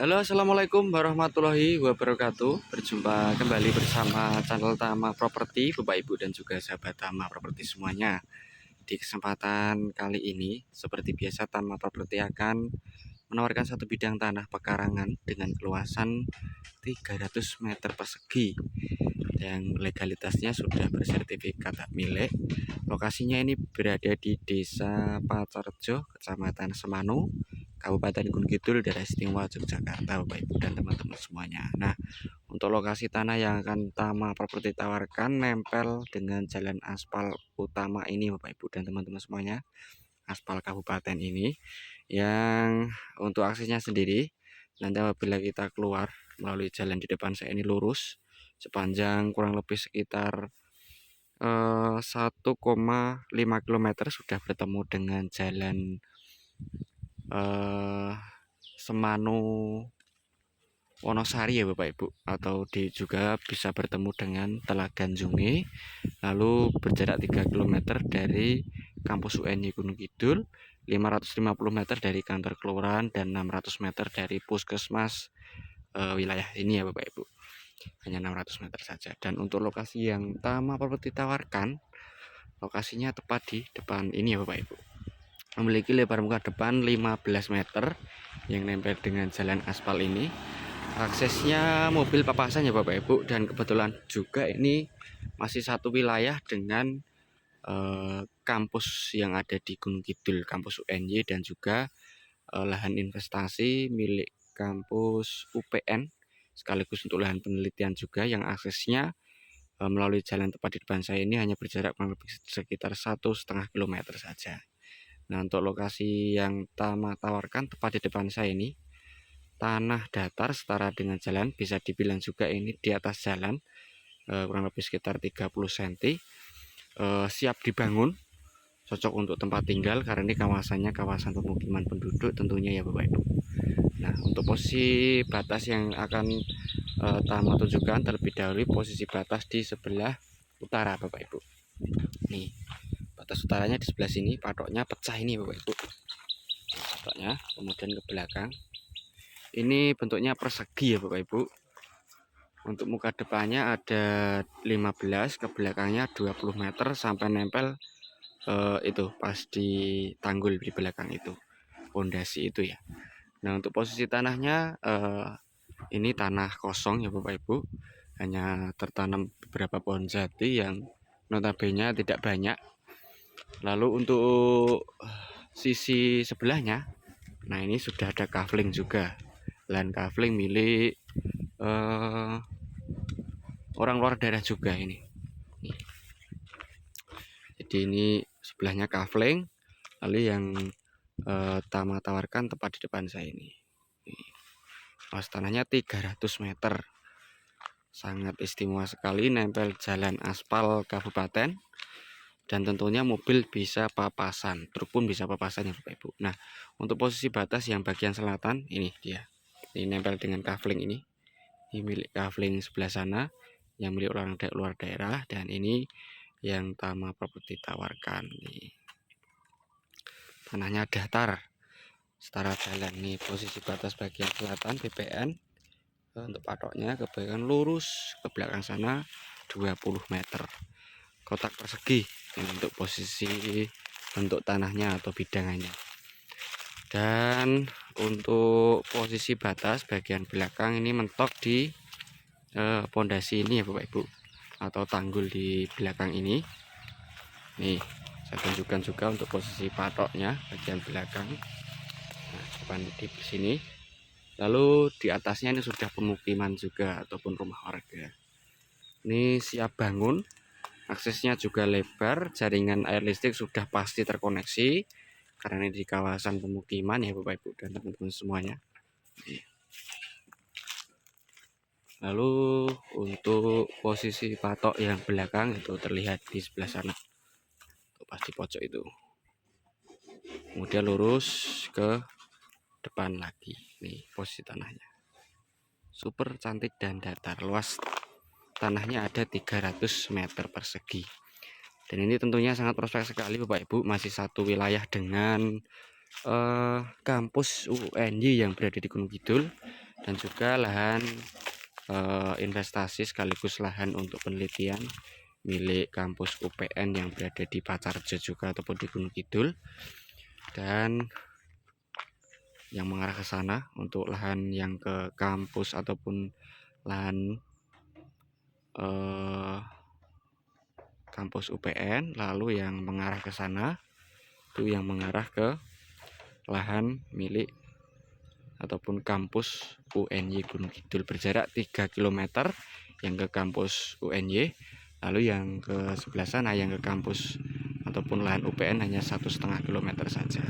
Halo, assalamualaikum warahmatullahi wabarakatuh. Berjumpa kembali bersama channel Tama Properti, Bapak Ibu dan juga sahabat Tama Properti semuanya. Di kesempatan kali ini, seperti biasa, Tama Properti akan menawarkan satu bidang tanah pekarangan dengan keluasan 300 meter persegi yang legalitasnya sudah bersertifikat hak milik. Lokasinya ini berada di Desa Pacarjo, Kecamatan Semanu, Kabupaten Gunung Kidul, Daerah Istimewa Yogyakarta, Bapak Ibu dan teman-teman semuanya. Nah, untuk lokasi tanah yang akan Tama Properti tawarkan nempel dengan jalan aspal utama ini, Bapak Ibu dan teman-teman semuanya. Aspal kabupaten ini yang untuk aksesnya sendiri, nanti apabila kita keluar melalui jalan di depan saya ini lurus sepanjang kurang lebih sekitar 1,5 km sudah bertemu dengan jalan Semanu Wonosari ya Bapak Ibu, atau juga bisa bertemu dengan Telaga Junge, lalu berjarak 3 km dari kampus UNY Gunung Kidul, 550 meter dari kantor kelurahan, dan 600 meter dari puskesmas wilayah ini ya Bapak Ibu. Hanya 600 meter saja. Dan untuk lokasi yang Tama Properti tawarkan, lokasinya tepat di depan ini ya Bapak Ibu. Memiliki lebar muka depan 15 meter yang nempel dengan jalan aspal ini. Aksesnya mobil papasan ya Bapak Ibu, dan kebetulan juga ini masih satu wilayah dengan kampus yang ada di Gunung Kidul, kampus UNY, dan juga lahan investasi milik kampus UPN sekaligus untuk lahan penelitian juga, yang aksesnya melalui jalan tepat di depan saya ini hanya berjarak kurang lebih sekitar 1,5 km saja. Nah, untuk lokasi yang Tama tawarkan tepat di depan saya ini, tanah datar setara dengan jalan, bisa dibilang juga ini di atas jalan, kurang lebih sekitar 30 cm, siap dibangun, cocok untuk tempat tinggal karena ini kawasannya kawasan pemukiman penduduk tentunya ya Bapak Ibu. Nah, untuk posisi batas yang akan Tama tunjukkan terlebih dahulu, posisi batas di sebelah utara Bapak Ibu. Nih, batas utaranya di sebelah sini, patoknya pecah ini Bapak Ibu. Patoknya, kemudian ke belakang. Ini bentuknya persegi ya Bapak Ibu. Untuk muka depannya ada 15, ke belakangnya 20 meter sampai nempel itu pas di tanggul di belakang itu, pondasi itu ya. Nah, untuk posisi tanahnya ini tanah kosong ya Bapak Ibu. Hanya tertanam beberapa pohon jati yang notabene tidak banyak. Lalu untuk sisi sebelahnya, nah ini sudah ada kafling juga. Lahan kafling milik orang luar daerah juga ini. Jadi ini sebelahnya kafling, lalu yang Tama tawarkan tepat di depan saya ini. Luas tanahnya 300 meter. Sangat istimewa sekali, nempel jalan aspal kabupaten, dan tentunya mobil bisa papasan, truk pun bisa papasan ya Bapak Ibu. Nah, untuk posisi batas yang bagian selatan ini dia. Ini nempel dengan kafling ini. Ini milik kafling sebelah sana yang milik orang luar daerah, dan ini yang Tama Properti tawarkan nih. Tanahnya datar setara jalan nih, posisi batas bagian selatan BPN. Untuk patoknya ke belakang lurus ke belakang sana 20 meter, kotak persegi ini untuk posisi bentuk tanahnya atau bidangannya. Dan untuk posisi batas bagian belakang ini mentok di pondasi ini ya Bapak Ibu, atau tanggul di belakang ini. Nih, saya tunjukkan juga untuk posisi patoknya bagian belakang. Nah, depan di sini. Lalu di atasnya ini sudah pemukiman juga ataupun rumah warga. Ini siap bangun, aksesnya juga lebar, jaringan air listrik sudah pasti terkoneksi karena ini di kawasan pemukiman ya Bapak Ibu dan teman-teman semuanya. Lalu untuk posisi patok yang belakang itu terlihat di sebelah sana, itu pasti pojok itu. Kemudian lurus ke depan lagi, nih posisi tanahnya super cantik dan datar. Luas tanahnya ada 300 meter persegi, dan ini tentunya sangat prospek sekali Bapak Ibu. Masih satu wilayah dengan kampus UNY yang berada di Gunung Kidul, dan juga lahan investasi sekaligus lahan untuk penelitian milik kampus UPN yang berada di Pacarjo juga ataupun di Gunung Kidul, dan yang mengarah ke sana untuk lahan yang ke kampus ataupun lahan kampus UPN, lalu yang mengarah ke sana itu yang mengarah ke lahan milik ataupun kampus UNY Gunung Kidul berjarak 3 km yang ke kampus UNY, lalu yang ke sebelah sana yang ke kampus ataupun lahan UPN hanya 1,5 km saja.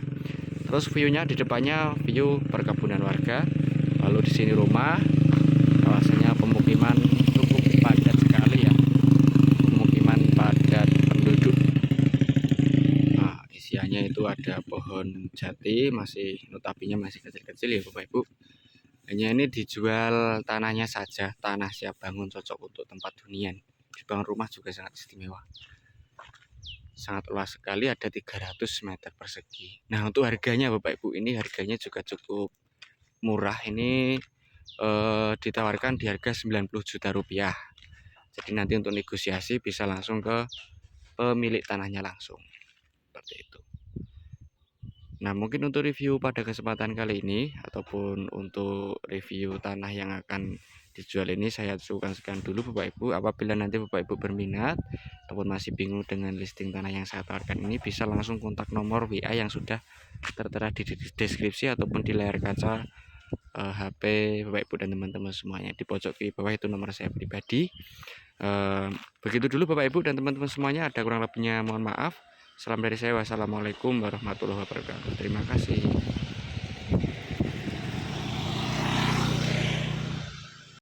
Terus view-nya di depannya view perkebunan warga, lalu di sini rumah, kawasannya pemukiman cukup padat sekali ya, pemukiman padat penduduk. Nah, isiannya itu ada pohon jati, masih notabene masih kecil-kecil ya Bapak Ibu. Hanya ini dijual tanahnya saja, tanah siap bangun cocok untuk tempat hunian. Dibangun rumah juga sangat istimewa. Sangat luas sekali, ada 300 meter persegi. Nah, untuk harganya Bapak Ibu, ini harganya juga cukup murah. Ini ditawarkan di harga 90 juta rupiah. Jadi nanti untuk negosiasi bisa langsung ke pemilik tanahnya langsung. Seperti itu. Nah, mungkin untuk review pada kesempatan kali ini ataupun untuk review tanah yang akan dijual ini saya cukupkan sekian dulu Bapak Ibu. Apabila nanti Bapak Ibu berminat ataupun masih bingung dengan listing tanah yang saya tawarkan ini, bisa langsung kontak nomor WA yang sudah tertera di deskripsi ataupun di layar kaca HP Bapak Ibu dan teman-teman semuanya. Di pojok kiri bawah itu nomor saya pribadi. Begitu dulu Bapak Ibu dan teman-teman semuanya, ada kurang lebihnya mohon maaf. Salam dari saya, wassalamualaikum warahmatullahi wabarakatuh. Terima kasih.